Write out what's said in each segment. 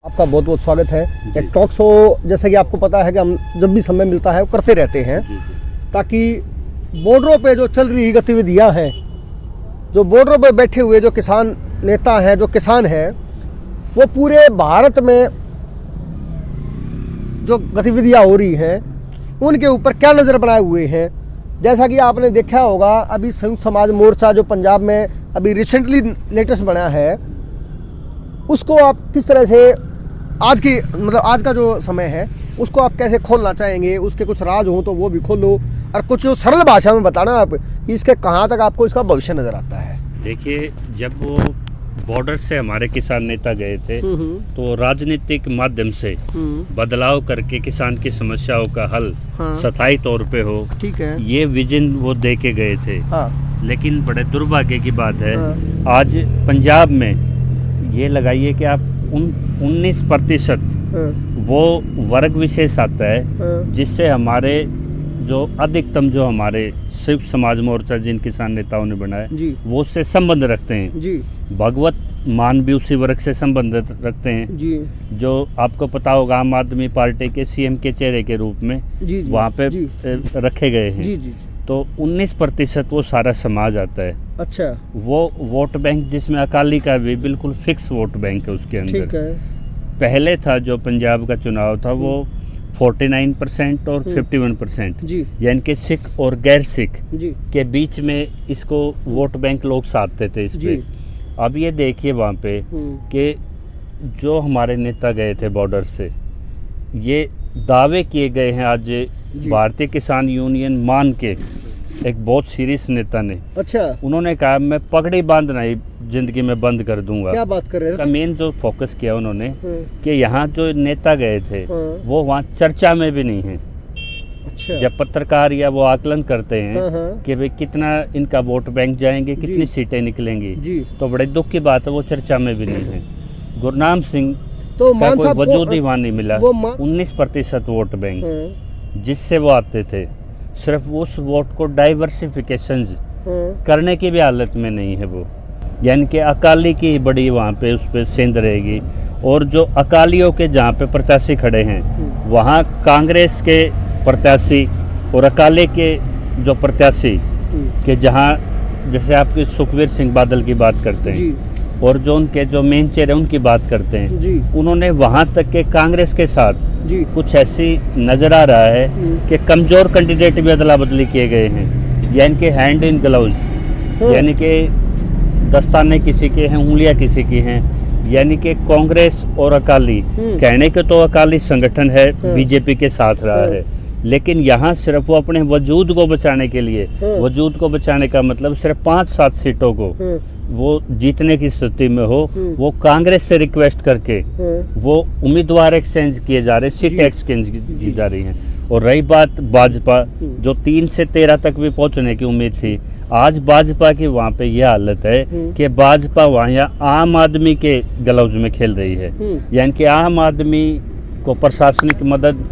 आपका बहुत बहुत स्वागत है। एक टॉक शो जैसा कि आपको पता है कि हम जब भी समय मिलता है वो करते रहते हैं ताकि बॉर्डरों पे जो चल रही गतिविधियां हैं, जो बॉर्डरों पे बैठे हुए जो किसान नेता हैं, जो किसान हैं, वो पूरे भारत में जो गतिविधियां हो रही हैं उनके ऊपर क्या नज़र बनाए हुए हैं। जैसा कि आपने देखा होगा, अभी संयुक्त समाज मोर्चा जो पंजाब में अभी रिसेंटली लेटेस्ट बना है, उसको आप किस तरह से आज का जो समय है उसको आप कैसे खोलना चाहेंगे? उसके कुछ राज हो तो वो भी खोलो और कुछ सरल भाषा में बताना आप कि इसके कहाँ तक आपको इसका भविष्य नज़र आता है। देखिए, जब वो बॉर्डर से हमारे किसान नेता गए थे तो राजनीतिक माध्यम से बदलाव करके किसान की समस्याओं का हल स्थायी तौर पे हो, ठीक है, ये विजन वो दे के गए थे। लेकिन बड़े दुर्भाग्य की बात है, आज पंजाब में ये लगाइए कि आप 19% वो वर्ग विशेष आता है जिससे हमारे जो अधिकतम जो हमारे संयुक्त समाज मोर्चा जिन किसान नेताओं ने बनाया वो उससे संबंध रखते हैं जी। भगवत मान भी उसी वर्ग से संबंध रखते हैं जी। जो आपको पता होगा आम आदमी पार्टी के सीएम के चेहरे के रूप में वहाँ पे रखे गए हैं जी। तो 19% वो सारा समाज आता है। अच्छा, वो वोट बैंक जिसमें अकाली का भी बिल्कुल फिक्स वोट बैंक है उसके अंदर। ठीक है। पहले था जो पंजाब का चुनाव था वो 49% और 51%, यानी कि सिख और गैर सिख के बीच में इसको वोट बैंक लोग साधते थे इस पे। अब ये देखिए वहाँ पे कि जो हमारे नेता गए थे बॉर्डर से, ये दावे किए गए हैं आज भारतीय किसान यूनियन मान के एक बहुत सीरियस नेता ने। अच्छा, उन्होंने कहा मैं पगड़ी बांधना ही जिंदगी में बंद कर दूंगा। क्या बात कर रहे हैं? मेन जो फोकस किया उन्होंने कि यहाँ जो नेता गए थे वो वहाँ चर्चा में भी नहीं है। अच्छा, जब पत्रकार या वो आकलन करते हैं कि भाई कितना इनका वोट बैंक जाएंगे, कितनी सीटें निकलेंगी, तो बड़े दुख की बात है वो चर्चा में भी नहीं है। गुरनाम सिंह तो कोई वजूद ही वहाँ नहीं मिला। 19% वोट बैंक जिससे वो आते थे, सिर्फ उस वोट को डाइवर्सिफिकेशन करने की भी हालत में नहीं है वो, यानी कि अकाली की बड़ी वहाँ पे उस पर सेंध रहेगी। और जो अकालियों के जहाँ पे प्रत्याशी खड़े हैं वहाँ कांग्रेस के प्रत्याशी और अकाली के जो प्रत्याशी के जहाँ जैसे आपके सुखबीर सिंह बादल की बात करते हैं और जो उनके जो मेन चेहरे उनकी बात करते हैं, उन्होंने वहाँ तक के कांग्रेस के साथ कुछ ऐसी नज़र आ रहा है कि कमज़ोर कैंडिडेट भी अदला बदली किए गए हैं, यानी कि हैंड इन ग्लव्स, यानी कि दस्ताने किसी के हैं, उंगलियां किसी की हैं। यानी कि कांग्रेस और अकाली कहने के तो अकाली संगठन है, बीजेपी के साथ रहा है, लेकिन यहाँ सिर्फ वो अपने वजूद को बचाने के लिए, वजूद को बचाने का मतलब सिर्फ 5-7 सीटों को वो जीतने की स्थिति में हो, वो कांग्रेस से रिक्वेस्ट करके वो उम्मीदवार एक्सचेंज किए जा रहे, सीट एक्सचेंज की जा रही हैं। और रही बात भाजपा, जो 3 से 13 तक भी पहुंचने की उम्मीद थी, आज भाजपा की वहाँ पे ये हालत है कि भाजपा वहाँ यहाँ आम आदमी के ग्लव्स में खेल रही है, यानी कि आम आदमी को प्रशासनिक मदद,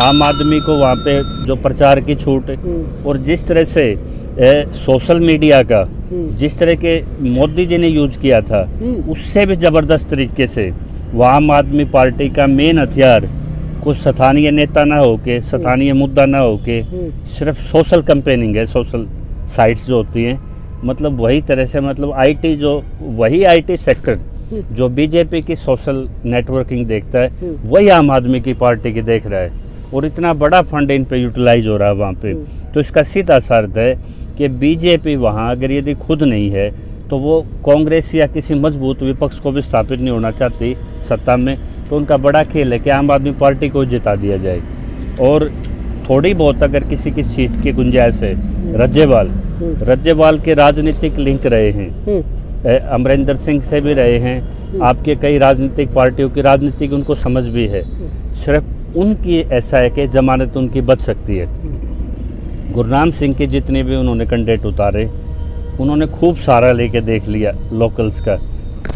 आम आदमी को वहाँ पे जो प्रचार की छूट और जिस तरह से सोशल मीडिया का जिस तरह के मोदी जी ने यूज किया था, उससे भी ज़बरदस्त तरीके से वो आम आदमी पार्टी का मेन हथियार कुछ स्थानीय नेता ना होके, स्थानीय मुद्दा ना होके, सिर्फ सोशल कैंपेनिंग है। सोशल साइट्स जो होती हैं, मतलब वही तरह से, मतलब आईटी जो वही आईटी सेक्टर जो बीजेपी की सोशल नेटवर्किंग देखता है वही आम आदमी की पार्टी की देख रहा है, और इतना बड़ा फंड इन पे यूटिलाइज हो रहा है वहाँ पे। तो इसका सीधा सा अर्थ है कि बीजेपी वहाँ अगर यदि खुद नहीं है तो वो कांग्रेस या किसी मजबूत विपक्ष को भी स्थापित नहीं होना चाहती सत्ता में। तो उनका बड़ा खेल है कि आम आदमी पार्टी को जिता दिया जाए, और थोड़ी बहुत अगर किसी की सीट की गुंजाइश है। रज्जेवाल के राजनीतिक लिंक रहे हैं, अमरिंदर सिंह से भी रहे हैं, आपके कई राजनीतिक पार्टियों की राजनीतिक उनको समझ भी है। सिर्फ उनकी ऐसा है कि जमानत उनकी बच सकती है। गुरनाम सिंह के जितने भी उन्होंने कैंडिडेट उतारे, उन्होंने खूब सारा लेके देख लिया लोकल्स का,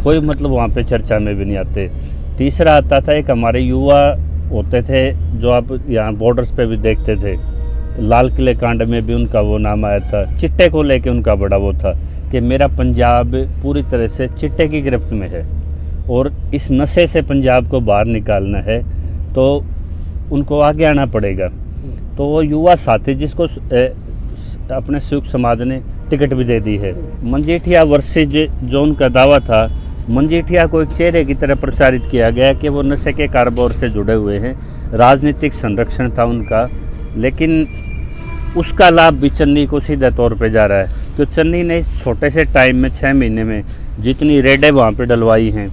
कोई मतलब वहाँ पे चर्चा में भी नहीं आते। तीसरा आता था एक हमारे युवा होते थे जो आप यहाँ बॉर्डर्स पे भी देखते थे, लाल किले कांड में भी उनका वो नाम आया था। चिट्टे को लेके उनका बड़ा वो था कि मेरा पंजाब पूरी तरह से चिट्टे की गिरफ्त में है, और इस नशे से पंजाब को बाहर निकालना है तो उनको आगे आना पड़ेगा। तो वो युवा साथी जिसको अपने संयुक्त समाज ने टिकट भी दे दी है। मजीठिया वर्सेज जो उनका दावा था, मजीठिया को एक चेहरे की तरह प्रचारित किया गया कि वो नशे के कारोबार से जुड़े हुए हैं, राजनीतिक संरक्षण था उनका, लेकिन उसका लाभ भी चन्नी को सीधे तौर पे जा रहा है। तो चन्नी ने इस छोटे से टाइम में 6 महीने में जितनी रेडें वहाँ पे डलवाई हैं,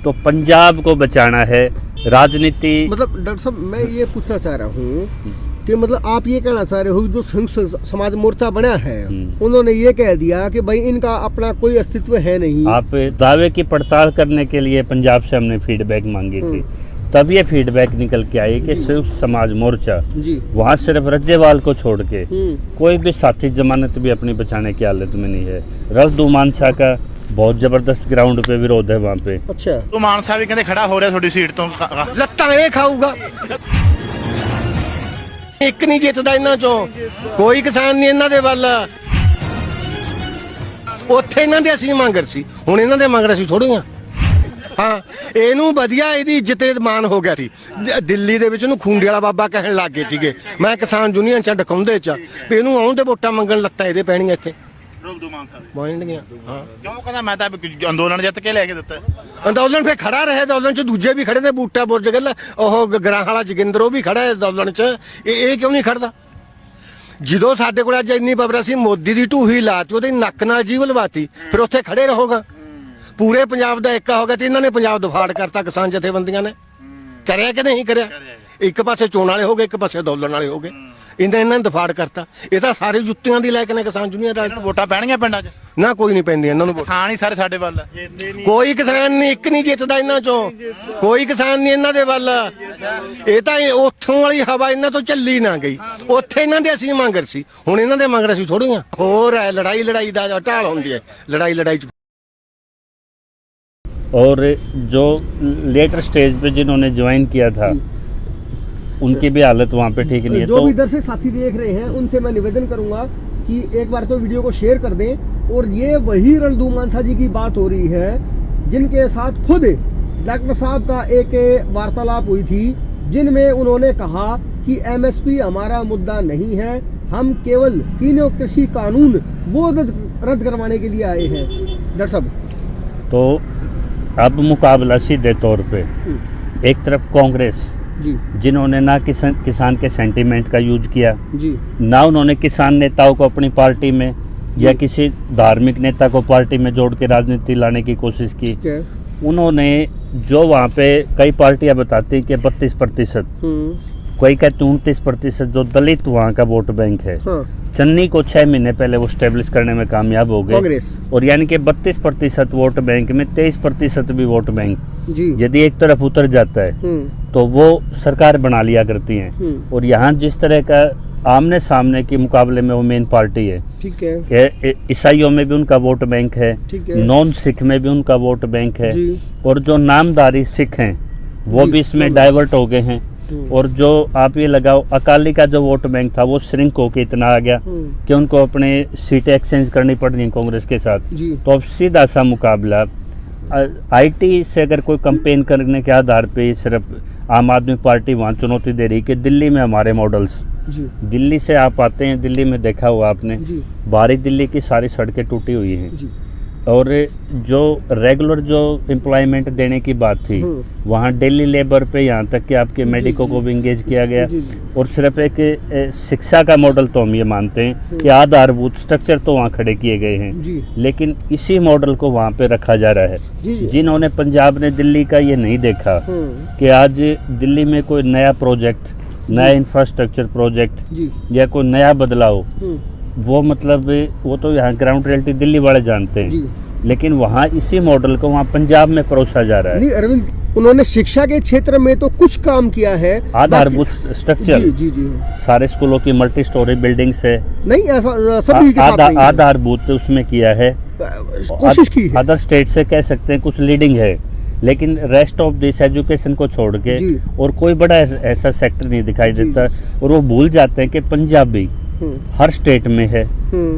तो पंजाब को बचाना है। राजनीति मतलब डॉक्टर साहब मैं ये पूछना चाह रहा हूँ कि मतलब आप ये कहना चाह रहे हो जो संयुक्त समाज मोर्चा बना है उन्होंने ये कह दिया कि भाई इनका अपना कोई अस्तित्व है नहीं। आप दावे की पड़ताल करने के लिए पंजाब से हमने फीडबैक मांगी थी, तब ये फीडबैक निकल के आई कि संयुक्त समाज मोर्चा वहाँ सिर्फ रज्जेवाल को छोड़ के कोई भी साथी जमानत भी अपनी बचाने की हालत में नहीं है। रजदू मानसा का बहुत जबरदस्त ग्राउंड पे विरोध है वहाँ पे। अच्छा तो मानसा भी कहते खड़ा हो रहा थोड़ी सीट तो ਲੱਤਾਂ ਇਹ ਖਾਊਗਾ। ਇੱਕ ਨਹੀਂ ਜਿੱਤਦਾ ਇਹਨਾਂ ਚੋਂ, ਕੋਈ ਕਿਸਾਨ ਨਹੀਂ ਇਹਨਾਂ ਦੇ ਵੱਲ। ਉੱਥੇ ਇਹਨਾਂ ਦੇ ਅਸੀਂ ਮੰਗਰ ਸੀ, ਹੁਣ ਇਹਨਾਂ ਦੇ ਮੰਗਰ ਅਸੀਂ ਥੋੜ੍ਹੇ ਆ। ਹਾਂ ਇਹਨੂੰ ਵਧੀਆ ਇਹਦੀ ਇੱਜ਼ਤ ਤੇ ਮਾਨ ਹੋ ਗਿਆ ਸੀ। ਦਿੱਲੀ ਦੇ ਵਿੱਚ ਇਹਨੂੰ ਖੂੰਡੇ ਵਾਲਾ ਬਾਬਾ ਕਹਿਣ ਲੱਗ ਗਏ ਸੀਗੇ। ਮੈਂ ਕਿਸਾਨ ਯੂਨੀਅਨ ਚ ਡਕਾਉਂਦੇ ਚ ਵੀ ਇਹਨੂੰ ਆਉਣ ਤੇ ਵੋਟਾਂ ਮੰਗਣ ਲੱਤਾਂ ਇਹਦੇ ਪੈਣੀਆਂ ਇੱਥੇ ਰੋਕਦੂ ਮਾਨਸਾ ਦੇ ਬੋਲਣਗੀਆਂ। ਹਾਂ ਕਿਉਂ ਕਹਿੰਦਾ ਮੈਂ ਤਾਂ ਅੰਦੋਲਨ ਜਿੱਤ ਕੇ ਲੈ ਕੇ ਦਿੱਤਾ। ਅੰਦੋਲਨ ਫੇ ਖੜਾ ਰਹੇ, ਅੰਦੋਲਨ ਚ ਦੂਜੇ ਵੀ ਖੜੇ ਨੇ, ਬੂਟਾ ਬੁਰਜ ਗੱਲ ਉਹ ਗਰਾਂ ਵਾਲਾ ਜੋਗਿੰਦਰ ਉਹ ਵੀ ਖੜਾ ਹੈ ਅੰਦੋਲਨ ਚ। ਇਹ ਕਿਉਂ ਨਹੀਂ ਖੜਦਾ? ਜਦੋਂ ਸਾਡੇ ਕੋਲ ਅੱਜ ਇੰਨੀ ਪਬਰ ਸੀ, ਮੋਦੀ ਦੀ ਢੂਹੀ ਲਾਤੀ, ਉਹਦੇ ਨੱਕ ਨਾਲ ਜੀਵ ਲਵਾਤੀ, ਫਿਰ ਉੱਥੇ ਖੜੇ ਰਹੋਗਾ। ਪੂਰੇ ਪੰਜਾਬ ਦਾ ਏਕਾ ਹੋ ਗਿਆ ਤੇ ਇਹਨਾਂ ਨੇ ਪੰਜਾਬ ਦਫਾੜ ਕਰਤਾ। ਕਿਸਾਨ ਜਥੇਬੰਦੀਆਂ ਨੇ ਕਰਿਆ ਕਿ ਨਹੀਂ ਕਰਿਆ? ਇੱਕ ਪਾਸੇ ਚੋਣ ਵਾਲੇ ਹੋ ਗਏ, ਇੱਕ ਪਾਸੇ ਅੰਦੋਲਨ ਵਾਲੇ ਹੋ ਗਏ। ਇਹਨਾਂ ਨੇ ਦਫਾੜ ਕਰਤਾ। ਇਹ ਤਾਂ ਸਾਰੇ ਜੁੱਤੀਆਂ ਦੀ ਲੈ ਕੇ ਨੇ ਕਿਸਾਨ ਯੂਨੀਅਨ ਦਾ। ਵੋਟਾਂ ਪੈਣਗੀਆਂ ਪਿੰਡਾਂ 'ਚ? ਨਾ ਕੋਈ ਨਹੀਂ ਪੈਂਦੀ ਇਹਨਾਂ ਨੂੰ। ਕਿਸਾਨ ਹੀ ਸਾਰੇ ਸਾਡੇ ਵੱਲ ਕੋਈ ਕਿਸਾਨ ਨਹੀਂ, ਇੱਕ ਨਹੀਂ ਜਿੱਤਦਾ ਇਹਨਾਂ ਚੋਂ, ਕੋਈ ਕਿਸਾਨ ਨਹੀਂ ਇਹਨਾਂ ਦੇ ਵੱਲ। ਇਹ ਤਾਂ ਉੱਥੋਂ ਵਾਲੀ ਹਵਾ ਇਹਨਾਂ ਤੋਂ ਚੱਲੀ ਨਾ ਗਈ। ਉੱਥੇ ਇਹਨਾਂ ਦੇ ਅਸੀਂ ਮੰਗਰ ਸੀ, ਹੁਣ ਇਹਨਾਂ ਦੇ ਮੰਗਰ ਅਸੀਂ ਥੋੜ੍ਹੀਆਂ। ਹੋਰ ਹੈ ਲੜਾਈ ਦਾ ਢਾਲ ਹੁੰਦੀ ਹੈ, ਲੜਾਈ ਚ। और जो लेटर स्टेज पे जिन्होंने ज्वाइन किया था उनकी भी हालत वहाँ पे ठीक नहीं है। जो भी दर्शक साथी देख रहे हैं उनसे मैं निवेदन करूंगा कि एक बार तो वीडियो को शेयर कर दें। और ये वही रणधू मानसा जी की बात हो रही है जिनके साथ खुद डॉक्टर साहब का एक वार्तालाप हुई थी, जिनमें उन्होंने कहा कि एमएसपी हमारा मुद्दा नहीं है, हम केवल तीनों कृषि कानून वो रद्द करवाने के लिए आए हैं। डॉक्टर साहब तो अब मुकाबला सीधे तौर पे एक तरफ कांग्रेस जी, जिन्होंने ना किसान के सेंटीमेंट का यूज किया जी, ना उन्होंने किसान नेताओं को अपनी पार्टी में या किसी धार्मिक नेता को पार्टी में जोड़ के राजनीति लाने की कोशिश की। उन्होंने जो वहाँ पे कई पार्टियां बताती कि 32%, कोई कहते 29% जो दलित वहाँ का वोट बैंक है। चन्नी को 6 महीने पहले वो स्टेब्लिश करने में कामयाब हो गए कांग्रेस। और यानी कि 32% वोट बैंक में 23% भी वोट बैंक जी, यदि एक तरफ उतर जाता है तो वो सरकार बना लिया करती हैं। और यहाँ जिस तरह का आमने सामने के मुकाबले में वो मेन पार्टी है। ठीक है। ईसाइयों में भी उनका वोट बैंक है, नॉन सिख में भी उनका वोट बैंक है, और जो नामधारी सिख हैं वो भी इसमें डाइवर्ट हो गए हैं। और जो आप ये लगाओ अकाली का जो वोट बैंक था वो श्रिंक होके इतना आ गया कि उनको अपने सीटें एक्सचेंज करनी पड़ रही कांग्रेस के साथ। तो अब सीधा सा मुकाबला आईटी से अगर कोई कंपेन करने के आधार पे सिर्फ आम आदमी पार्टी वहाँ चुनौती दे रही कि दिल्ली में हमारे मॉडल्स, दिल्ली से आप आते हैं, दिल्ली में देखा हुआ आपने बाहरी दिल्ली की सारी सड़कें टूटी हुई हैं। और जो रेगुलर जो एम्प्लॉयमेंट देने की बात थी वहाँ डेली लेबर पे यहाँ तक कि आपके मेडिको को भी इंगेज किया गया। और सिर्फ एक शिक्षा का मॉडल तो हम ये मानते हैं कि आधारभूत स्ट्रक्चर तो वहाँ खड़े किए गए हैं, लेकिन इसी मॉडल को वहाँ पे रखा जा रहा है। जिन्होंने पंजाब ने दिल्ली का ये नहीं देखा कि आज दिल्ली में कोई नया प्रोजेक्ट, नया इंफ्रास्ट्रक्चर प्रोजेक्ट या कोई नया बदलाव, वो मतलब वो तो यहाँ ग्राउंड रियलिटी दिल्ली वाले जानते हैं, लेकिन वहाँ इसी मॉडल को वहाँ पंजाब में परोसा जा रहा है। नहीं अरविंद, उन्होंने शिक्षा के क्षेत्र में तो कुछ काम किया है, आधारभूत स्ट्रक्चर जी, सारे स्कूलों की मल्टी स्टोरी बिल्डिंग्स है, नहीं ऐसा सभी के साथ नहीं है। आधारभूत उसमें किया है, कोशिश की है। अदर स्टेट से कह सकते हैं कुछ लीडिंग है, लेकिन रेस्ट ऑफ दिस एजुकेशन को छोड़ के और कोई बड़ा ऐसा सेक्टर नहीं दिखाई देता। और वो भूल जाते हैं कि पंजाबी हर स्टेट में है,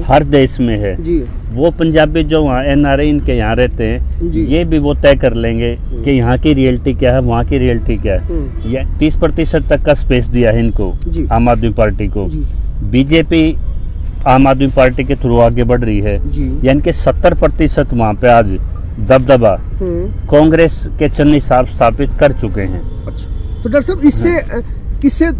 हर देश में है जी। वो पंजाबी जो वहाँ NRI इनके यहाँ रहते हैं, ये भी वो तय कर लेंगे कि यहाँ की रियलिटी क्या है, वहाँ की रियलिटी क्या है। ये 30% तक का स्पेस दिया है इनको, आम आदमी पार्टी को। बीजेपी आम आदमी पार्टी के थ्रू आगे बढ़ रही है, यानी कि 70% वहाँ पे आज दबदबा कांग्रेस के चन्नी साहब स्थापित कर चुके हैं। अच्छा, तो डॉक्टर साहब इससे किससे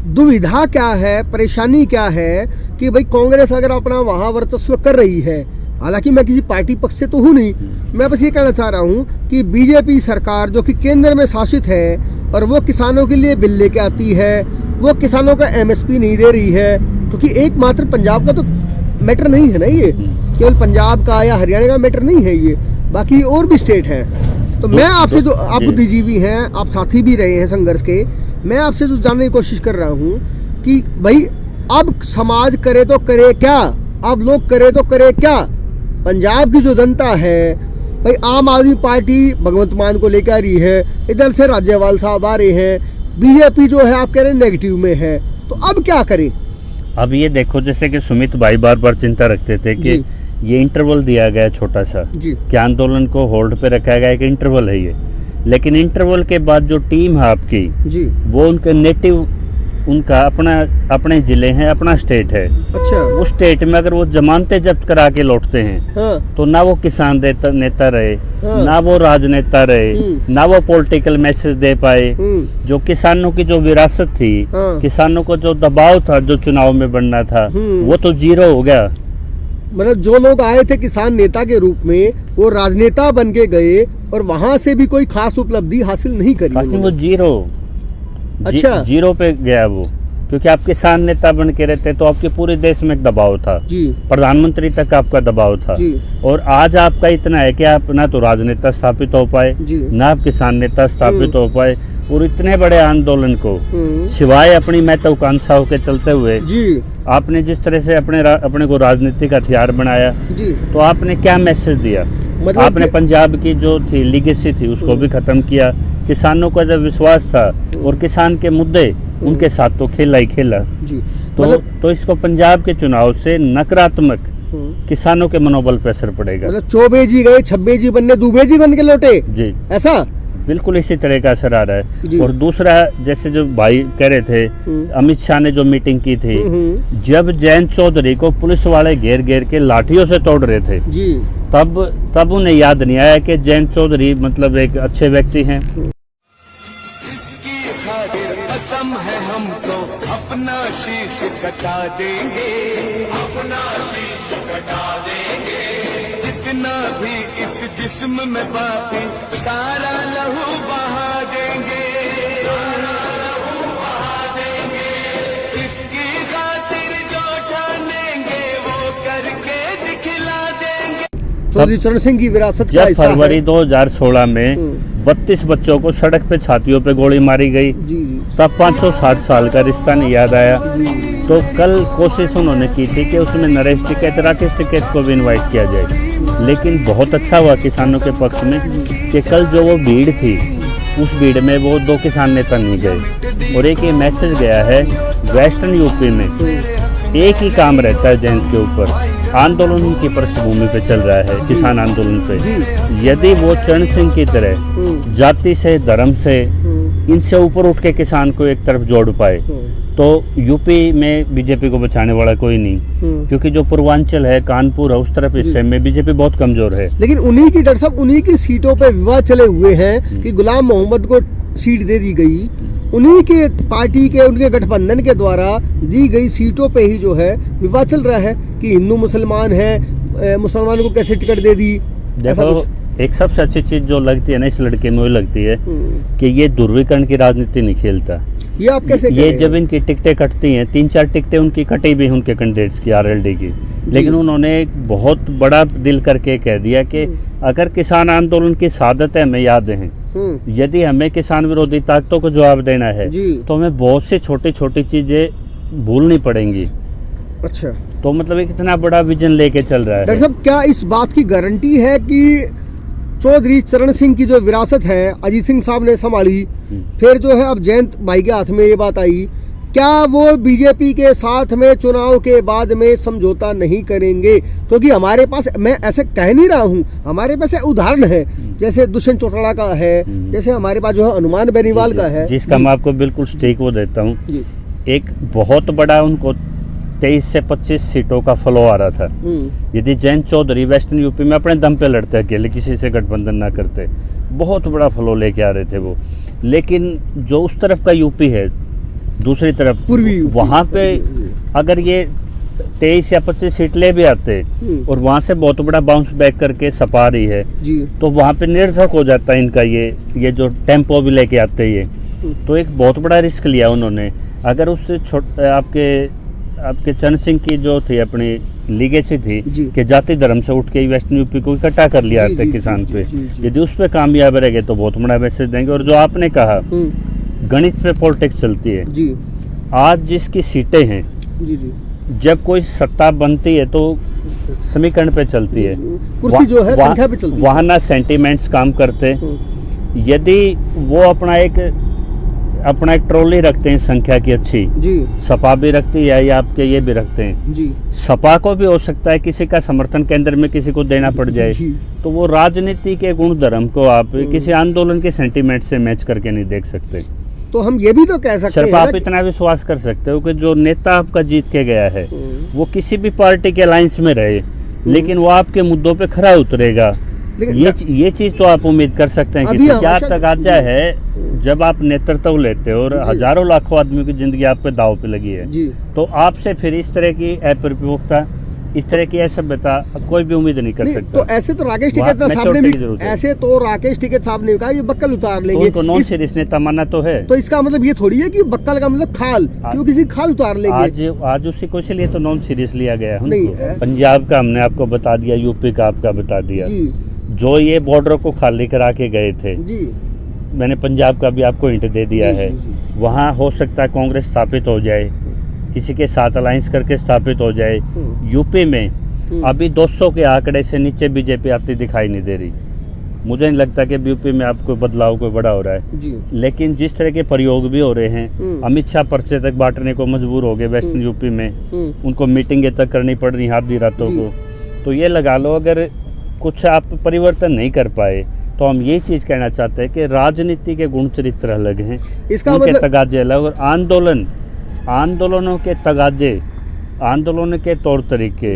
दुविधा क्या है, परेशानी क्या है कि भाई कांग्रेस अगर अपना वहाँ वर्चस्व कर रही है, हालांकि मैं किसी पार्टी पक्ष से तो हूँ नहीं, मैं बस ये कहना चाह रहा हूँ कि बीजेपी सरकार जो कि केंद्र में शासित है और वो किसानों के लिए बिल लेके आती है, वो किसानों का MSP नहीं दे रही है, क्योंकि एकमात्र पंजाब का तो मैटर नहीं है ना, ये केवल पंजाब का या हरियाणा का मैटर नहीं है, ये बाकी और भी स्टेट हैं। तो मैं आपसे जो, आप बुद्धिजीवी हैं, आप साथी भी रहे हैं संघर्ष के, मैं आपसे जो जानने की कोशिश कर रहा हूँ कि भाई अब समाज करे तो करे क्या, अब लोग करे तो करे क्या। पंजाब की जो जनता है भाई, आम आदमी पार्टी भगवंत मान को लेकर आ रही है, इधर से राज्यपाल साहब आ रहे हैं, बीजेपी जो है आप कह रहे हैं नेगेटिव में है, तो अब क्या करें। अब ये देखो, जैसे कि सुमित भाई बार बार चिंता रखते थे कि ये इंटरवल दिया गया छोटा सा कि आंदोलन को होल्ड पे रखा गया, एक इंटरवल है ये, लेकिन इंटरवल के बाद जो टीम है आपकी वो उनके नेटिव, उनका अपने जिले हैं, अपना स्टेट है। अच्छा, उस स्टेट में अगर वो जमानतें जब्त करा के लौटते हैं तो ना वो किसान नेता रहे, ना वो राजनेता रहे, ना वो पॉलिटिकल मैसेज दे पाए। जो किसानों की जो विरासत थी, किसानों को जो दबाव था जो चुनाव में बनना था, वो तो जीरो हो गया। मतलब जो लोग आए थे किसान नेता के रूप में, वो राजनेता बन के गए और वहां से भी कोई खास उपलब्धि हासिल नहीं करी, वो जीरो। अच्छा, जीरो पे गया वो, क्योंकि आप किसान नेता बन के रहते तो आपके पूरे देश में एक दबाव था जी, प्रधानमंत्री तक आपका दबाव था जी। और आज आपका इतना है कि आप ना तो राजनेता स्थापित हो पाए, ना आप किसान नेता स्थापित हो पाए, और इतने बड़े आंदोलन को सिवाय अपनी महत्वाकांक्षाओं के चलते हुए जी, आपने जिस तरह से अपने को राजनीतिक हथियार बनाया जी, तो आपने क्या मैसेज दिया। मतलब आपने पंजाब की जो थी लीगेसी थी उसको भी खत्म किया, किसानों का जब विश्वास था और किसान के मुद्दे उनके साथ तो खेला ही खेला जी। तो इसको पंजाब के चुनाव से नकारात्मक किसानों के मनोबल पर असर पड़ेगा। मतलब चौबे जी गए, छब्बे जी बनने, दुबे जी बन के लौटे जी, ऐसा बिल्कुल इसी तरह का असर आ रहा है। और दूसरा, जैसे जो भाई कह रहे थे, अमित शाह ने जो मीटिंग की थी, जब जयंत चौधरी को पुलिस वाले घेर घेर के लाठियों से तोड़ रहे थे जी, तब उन्हें याद नहीं आया कि जयंत चौधरी मतलब एक अच्छे व्यक्ति हैं। कसम है हमको अपना शीश कटा देंगे, अपना शीश कटा देंगे, जितना भी इस जिस्म में बाकी सारा लहू बहा देंगे, सारा लहू बहा देंगे, इसकी खातिर जो ठानेंगे वो करके दिखला देंगे। चौधरी चरण सिंह की विरासत का हिस्सा है। फरवरी 2016 में 32 बच्चों को सड़क पे छातियों पे गोली मारी गई, तब 560 साल का रिश्ता नहीं याद आया। तो कल कोशिश उन्होंने की थी कि उसमें नरेश टिकैत, राकेश टिकैत को भी इनवाइट किया जाए, लेकिन बहुत अच्छा हुआ किसानों के पक्ष में कि कल जो वो भीड़ थी उस भीड़ में वो 2 किसान नेता नहीं गए। और एक ये मैसेज गया है, वेस्टर्न यूपी में एक ही काम रहता है जयंत के ऊपर, आंदोलन की पृष्ठभूमि पे चल रहा है, किसान आंदोलन पे। यदि वो चरण सिंह की तरह जाति से, धर्म से, इनसे ऊपर उठ के किसान को एक तरफ जोड़ पाए तो यूपी में बीजेपी को बचाने वाला कोई नहीं, क्योंकि जो पूर्वांचल है, कानपुर है, उस तरफ हिस्से में बीजेपी बहुत कमजोर है। लेकिन उन्हीं की, डॉक्टर साहब, उन्हीं की सीटों पे विवाद चले हुए हैं कि गुलाम मोहम्मद को सीट दे दी गई, उन्हीं के पार्टी के, उनके गठबंधन के द्वारा दी गई सीटों पे ही जो है विवाद चल रहा है कि हिंदू मुसलमान है, मुसलमानों को कैसे टिकट दे दी। देखो, एक सबसे अच्छी चीज जो लगती है ना इस लड़के में, वो लगती है कि ये ध्रुवीकरण की राजनीति नहीं खेलता। ये आप कैसे ये जब इनकी टिकटें कटती हैं, 3-4 टिकटें उनकी कटी भी उनके कैंडिडेट्स की, आरएलडी की, लेकिन उन्होंने एक बहुत बड़ा दिल करके कह दिया कि अगर किसान आंदोलन की शहादत है, हमें याद है, यदि हमें किसान विरोधी ताकतों को जवाब देना है तो हमें बहुत सी छोटी छोटी चीजें भूलनी पड़ेंगी। अच्छा, तो मतलब एक इतना बड़ा विजन लेके चल रहा है। डॉक्टर साहब, क्या इस बात की गारंटी है कि चौधरी चरण सिंह की जो विरासत है अजीत सिंह साहब ने संभाली, फिर जो है अब जयंत भाई के हाथ में ये बात आई, क्या वो बीजेपी के साथ में चुनाव के बाद में समझौता नहीं करेंगे? क्योंकि हमारे पास, मैं ऐसे कह नहीं रहा हूँ, हमारे पास उदाहरण है, जैसे दुष्यंत चौटाला का है, जैसे हमारे पास जो है हनुमान बेनीवाल का है, जिसका मैं आपको बिल्कुल स्टेक वो देता हूँ। एक बहुत बड़ा उनको 23 से 25 सीटों का फ्लो आ रहा था। यदि जयंत चौधरी वेस्टर्न यूपी में अपने दम पे लड़ते अकेले, किसी से गठबंधन ना करते, बहुत बड़ा फ्लो लेके आ रहे थे वो। लेकिन जो उस तरफ का यूपी है, दूसरी तरफ पूर्वी, वहाँ पे अगर ये 23 या 25 सीट ले भी आते और वहाँ से बहुत बड़ा बाउंस बैक करके सपा रही है जी, तो वहाँ पे निरर्थक हो जाता है इनका ये जो टेम्पो भी लेके आते ये। तो एक बहुत बड़ा रिस्क लिया उन्होंने। अगर उससे आपके चरण सिंह की जो थी अपनी लीगेसी थी कि जाति धर्म से उठ के वेस्टर्न यूपी को इकट्ठा कर लिया था किसान पे, यदि उस पर कामयाब रह गए तो बहुत बड़ा मैसेज देंगे। और जो आपने कहा गणित पे पॉलिटिक्स चलती है जी, आज जिसकी सीटें हैं जी जी, जब कोई सत्ता बनती है तो समीकरण पे चलती है, कुर्सी जो है संख्या पे चलती है, वहाँ ना सेंटिमेंट्स काम करते। यदि वो अपना एक ट्रॉली रखते हैं संख्या की अच्छी जी, सपा भी रखती है या आपके ये भी रखते हैं जी, सपा को भी हो सकता है किसी का समर्थन केंद्र में किसी को देना पड़ जाए, तो वो राजनीति के गुण धर्म को आप किसी आंदोलन के सेंटिमेंट से मैच करके नहीं देख सकते। तो हम ये भी तो कह सकते हैं, सिर्फ आप इतना विश्वास कर सकते हो कि जो नेता आपका जीत के गया है वो किसी भी पार्टी के अलायंस में रहे, लेकिन वो आपके मुद्दों पे खरा उतरेगा। ये चीज तो आप उम्मीद कर सकते हैं कि क्या तगाजा है जब आप नेतृत्व लेते हो और हजारों लाखों आदमियों की जिंदगी आप पे दाव पे लगी है, तो आपसे फिर इस तरह की अपरिपक्वता, इस तरह की असभ्यता कोई भी उम्मीद नहीं कर सकता। तो ऐसे तो राकेश टिकैत साहब ने भी, ऐसे तो राकेश टिकैत साहब ने कहा ये बक्कल उतार लेंगे, उनको नॉन सीरियस नेता माना तो है। तो इसका मतलब ये थोड़ी है कि बक्कल का मतलब खाल, क्यों किसी खाल उतार लेंगे। आज उसी को इसलिए तो नॉन सीरियस लिया गया है। नहीं, पंजाब का हमने आपको बता दिया, यूपी का आपका बता दिया, जो ये बॉर्डर को खाली करा के गए थे जी, मैंने पंजाब का भी आपको हिंट दे दिया है। वहाँ हो सकता है कांग्रेस स्थापित हो जाए, किसी के साथ अलायंस करके स्थापित हो जाए। यूपी में अभी 200 के आंकड़े से नीचे बीजेपी आती दिखाई नहीं दे रही। मुझे नहीं लगता कि यूपी में आपको बदलाव कोई बड़ा हो रहा है जी। लेकिन जिस तरह के प्रयोग भी हो रहे हैं, अमित शाह पर्चे तक बांटने को मजबूर हो गए वेस्टर्न यूपी में, उनको मीटिंगें तक करनी पड़ रही आधी रातों को। तो ये लगा लो अगर कुछ आप परिवर्तन नहीं कर पाए तो हम ये चीज कहना चाहते हैं कि राजनीति के गुण चरित्र अलग हैं, इसका उनके मतलब तगाजे अलग, और आंदोलनों के तगाजे, आंदोलन के तौर तरीके,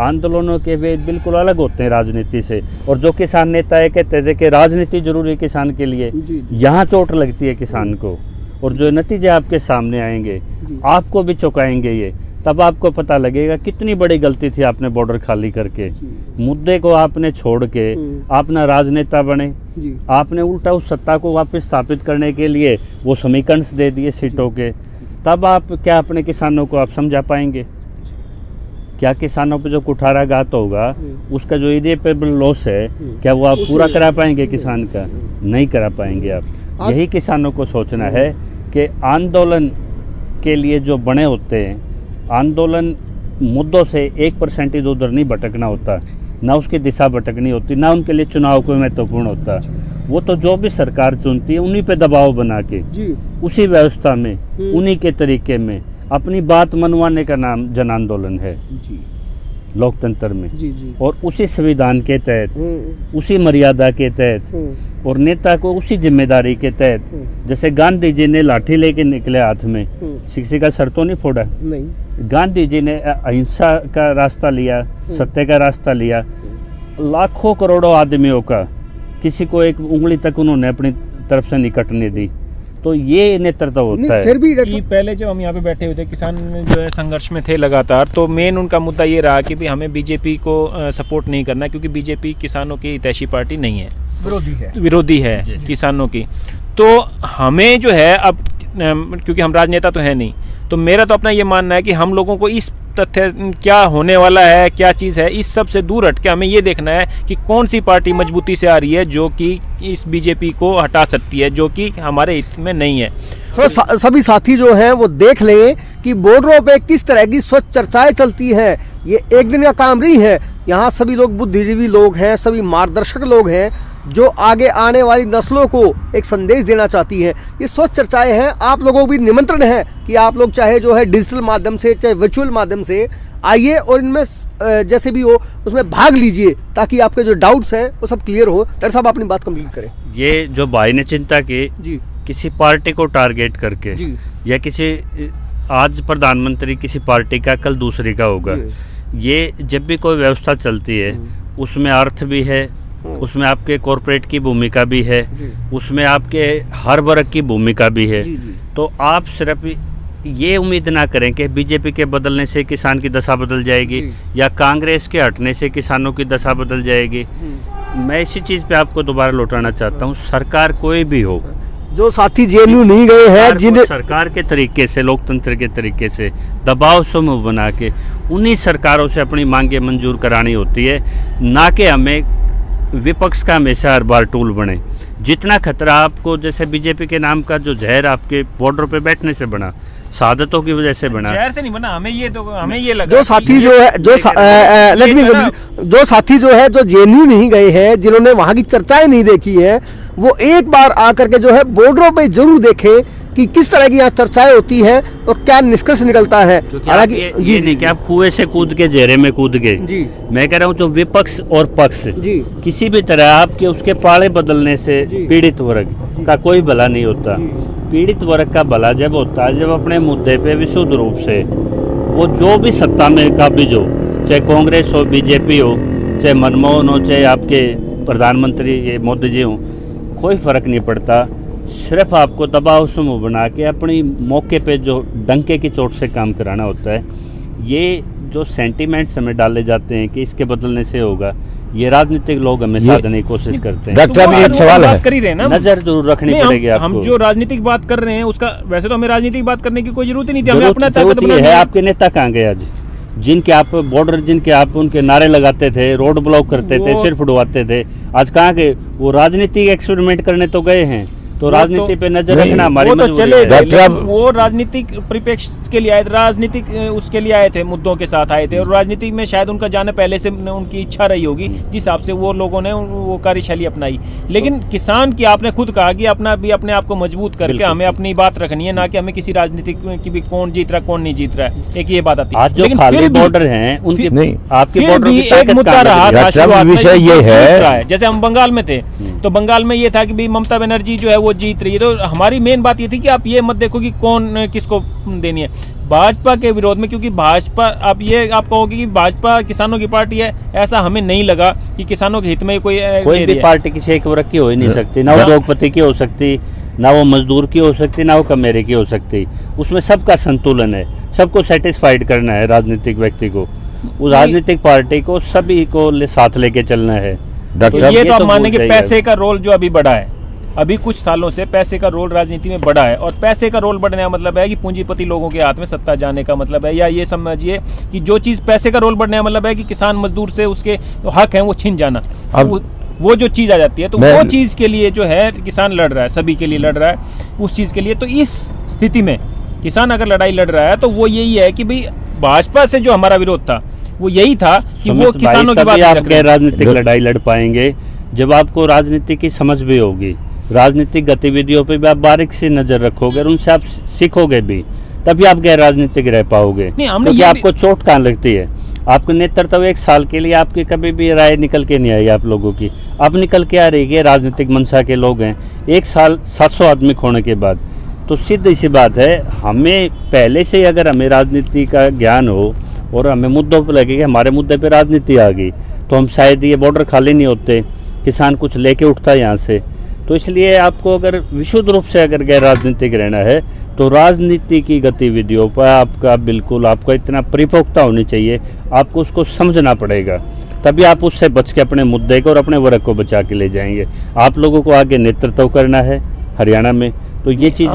आंदोलनों के वे बिल्कुल अलग होते हैं राजनीति से। और जो किसान नेता ये कहते थे कि राजनीति जरूरी है किसान के लिए, यहाँ चोट लगती है किसान को, और जो नतीजे आपके सामने आएंगे आपको भी चौंकाएंगे। ये तब आपको पता लगेगा कितनी बड़ी गलती थी आपने बॉर्डर खाली करके, मुद्दे को आपने छोड़ के आप ना राजनेता बने, आपने उल्टा उस सत्ता को वापस स्थापित करने के लिए वो समीकरण दे दिए सीटों के। तब आप क्या अपने किसानों को आप समझा पाएंगे? क्या किसानों पे जो कुठाराघात होगा उसका जो इरिपेबल लॉस है क्या वो आप पूरा करा पाएंगे? किसान का नहीं करा पाएंगे आप। यही किसानों को सोचना है कि आंदोलन के लिए जो बने होते हैं, आंदोलन मुद्दों से 1% इधर उधर नहीं भटकना होता, ना उसकी दिशा भटकनी होती, ना उनके लिए चुनाव कोई महत्वपूर्ण होता। वो तो जो भी सरकार चुनती है उन्हीं पे दबाव बना के उसी व्यवस्था में उन्हीं के तरीके में अपनी बात मनवाने का नाम जन आंदोलन है लोकतंत्र में। और उसी संविधान के तहत, उसी मर्यादा के तहत, और नेता को उसी जिम्मेदारी के तहत, जैसे गांधी जी ने लाठी लेके निकले हाथ में, किसी का सर तो नहीं फोड़ा, नहीं। गांधी जी ने अहिंसा का रास्ता लिया, सत्य का रास्ता लिया, लाखों करोड़ों आदमियों का किसी को एक उंगली तक उन्होंने अपनी तरफ से नहीं कटने दी। तो ये नेतृत्व होता है। फिर भी पहले जब हम यहाँ पे बैठे हुए थे, किसान जो है संघर्ष में थे लगातार, तो मेन उनका मुद्दा ये रहा कि भाई हमें बीजेपी को सपोर्ट नहीं करना, क्योंकि बीजेपी किसानों की हितैषी पार्टी नहीं है, विरोधी है किसानों की। तो हमें जो है अब, क्योंकि हम राजनेता तो है नहीं, तो मेरा तो अपना ये मानना है कि हम लोगों को इस तथ्य क्या होने वाला है, क्या चीज़ है, इस सब से दूर हट के हमें ये देखना है कि कौन सी पार्टी मजबूती से आ रही है जो कि इस बीजेपी को हटा सकती है, जो कि हमारे हित में नहीं है। तो सभी साथी जो हैं वो देख लें कि बॉर्डरों पे किस तरह की स्वच्छ चर्चाएं चलती हैं। ये एक दिन का काम नहीं है। यहाँ सभी लोग बुद्धिजीवी लोग हैं, सभी मार्गदर्शक लोग हैं जो आगे आने वाली नस्लों को एक संदेश देना चाहती है। ये स्वस्थ चर्चाएं हैं। आप लोगों को भी निमंत्रण है कि आप लोग चाहे जो है डिजिटल माध्यम से चाहे वर्चुअल माध्यम से आइए और इनमें जैसे भी हो उसमें भाग लीजिए, ताकि आपके जो डाउट्स हैं वो सब क्लियर हो। डॉक्टर साहब अपनी बात कंप्लीट करें। ये जो भाई ने चिंता की जी, किसी पार्टी को टारगेट करके जी, या किसी आज प्रधानमंत्री किसी पार्टी का कल दूसरी का होगा, ये जब भी कोई व्यवस्था चलती है उसमें अर्थ भी है, उसमें आपके कॉरपोरेट की भूमिका भी है, उसमें आपके हर वर्ग की भूमिका भी है। तो आप सिर्फ ये उम्मीद ना करें कि बीजेपी के बदलने से किसान की दशा बदल जाएगी या कांग्रेस के हटने से किसानों की दशा बदल जाएगी। मैं इसी चीज़ पे आपको दोबारा लौटाना चाहता हूँ, सरकार कोई भी हो, जो साथी जेएनयू नहीं गए हैं, जिन्हें सरकार के तरीके से, लोकतंत्र के तरीके से दबाव समूह बना के उन्हीं सरकारों से अपनी मांगें मंजूर करानी होती है, ना कि हमें विपक्ष का हमेशा हर बार टूल बने। जितना खतरा आपको, जैसे बीजेपी के नाम का जो जहर आपके बॉर्डर पे बैठने से बना, शहादतों की वजह से बना, जहर से नहीं बना, हमें ये लगा जो साथी जो है जो साथी जो है जो जेएनयू नहीं गए हैं, जिन्होंने वहां की चर्चाएं नहीं देखी है, वो एक बार आकर के जो है बॉर्डरों पे जरूर देखें कि किस तरह की यहाँ चर्चाएं होती हैं और क्या निष्कर्ष निकलता है। हालांकि ये नहीं कि आप कुएं से कूद के जहरे में कूद गए। मैं कह रहा हूँ जो विपक्ष और पक्ष किसी भी तरह आपके उसके पाले बदलने से पीड़ित वर्ग का कोई भला नहीं होता। पीड़ित वर्ग का भला जब होता है जब अपने मुद्दे पे विशुद्ध रूप से वो जो भी सत्ता में काबिज हो, चाहे कांग्रेस हो, बीजेपी हो, चाहे मनमोहन हो, चाहे आपके प्रधानमंत्री ये मोदी जी हो, कोई फर्क नहीं पड़ता। सिर्फ आपको दबाव समूह बना के अपनी मौके पे जो डंके की चोट से काम कराना होता है। ये जो सेंटीमेंट्स हमें डाले जाते हैं कि इसके बदलने से होगा, ये राजनीतिक लोग हमें साधने की कोशिश करते हैं। डॉक्टर साहब एक सवाल है, कर ही रहे ना, नजर जरूर रखनी पड़ेगी आपको। हम जो राजनीतिक बात कर रहे हैं उसका, वैसे तो हमें राजनीतिक बात करने की कोई जरूरत ही नहीं थी, हमें अपना ताकत है। आपके नेता कहाँ गए आज, जिनके आप बॉर्डर, जिनके आप उनके नारे लगाते थे, रोड ब्लॉक करते थे, सिर फुड़वाते थे, आज कहाँ गए? वो राजनीतिक एक्सपेरिमेंट करने तो गए हैं। तो राजनीति पे नजर रखना हमारी मजबूरी है। वो राजनीतिक परिप्रेक्ष्य के लिए आए थे, राजनीतिक उसके लिए आए थे, मुद्दों के साथ आए थे, और राजनीति में शायद उनका जाना पहले से उनकी इच्छा रही होगी, जिस हिसाब से वो लोगों ने वो कार्यशैली अपनाई। लेकिन किसान की आपने खुद कहा कि अपना भी अपने आप को मजबूत करके हमें अपनी बात रखनी है, ना कि हमें किसी राजनीतिक की भी कौन जीत रहा कौन नहीं जीत रहा है, एक ये बात आती है। लेकिन फिर बॉर्डर हैं उनके नहीं, आपके बॉर्डर की एक मुद्दा रहा, विषय ये है, जैसे हम बंगाल में थे तो बंगाल में ये था कि भाई ममता बनर्जी जो है वो जीत रही है, तो हमारी मेन बात ये थी कि आप ये मत देखो कि कौन किसको देनी है। भाजपा के विरोध में, क्योंकि भाजपा, आप कहोगे कि भाजपा किसानों की पार्टी है, ऐसा हमें नहीं लगा कि किसानों के हित में कोई भी पार्टी किसी एक वर्ग की हो ही नहीं सकती, ना वो उद्योगपति की हो सकती, ना वो मजदूर की हो सकती, ना वो कमेरे की हो सकती। उसमें सबका संतुलन है, सबको सेटिस्फाइड करना है राजनीतिक व्यक्ति को, उस राजनीतिक पार्टी को सभी को साथ लेके चलना है। तो ये तो आप मानेंगे पैसे का रोल जो अभी बढ़ा है, अभी कुछ सालों से पैसे का रोल राजनीति में बढ़ा है, और पैसे का रोल बढ़ने का मतलब है कि पूंजीपति लोगों के हाथ में सत्ता जाने का मतलब है, या ये समझिए कि जो चीज पैसे का रोल बढ़ने का मतलब है कि किसान मजदूर से उसके हक हैं वो छीन जाना। वो जो चीज आ जाती है, तो वो चीज के लिए जो है किसान लड़ रहा है, सभी के लिए लड़ रहा है उस चीज के लिए। तो इस स्थिति में किसान अगर लड़ाई लड़ रहा है तो वो यही है कि भाई भाजपा से जो हमारा विरोध था वो यही था कि वो किसानों की बात। आप राजनीतिक लड़ाई लड़ पाएंगे जब आपको राजनीति की समझ भी होगी, राजनीतिक गतिविधियों पे भी आप बारीक से नजर रखोगे और उनसे आप सीखोगे भी, तभी आप गैर राजनीतिक रह पाओगे। क्योंकि आपको चोट कहाँ लगती है? आपके नेतृत्व 1 साल के लिए आपकी कभी भी राय निकल के नहीं आई आप लोगों की, अब निकल के आ रही है। राजनीतिक मंशा के लोग हैं 1 साल 700 आदमी खोने के बाद, तो सीधी सी बात है, हमें पहले से अगर हमें राजनीति का ज्ञान हो और हमें मुद्दों पर लगे कि हमारे मुद्दे पे राजनीति आ गई, तो हम शायद ये बॉर्डर खाली नहीं होते, किसान कुछ लेके उठता है यहाँ से। तो इसलिए आपको अगर विशुद्ध रूप से अगर गैर राजनीतिक रहना है तो राजनीति की गतिविधियों पर आपका इतना परिपक्वता होनी चाहिए, आपको उसको समझना पड़ेगा, तभी आप उससे बच के अपने मुद्दे को और अपने वर्ग को बचा के ले जाएंगे। आप लोगों को आगे नेतृत्व करना है हरियाणा में, तो ये चीज़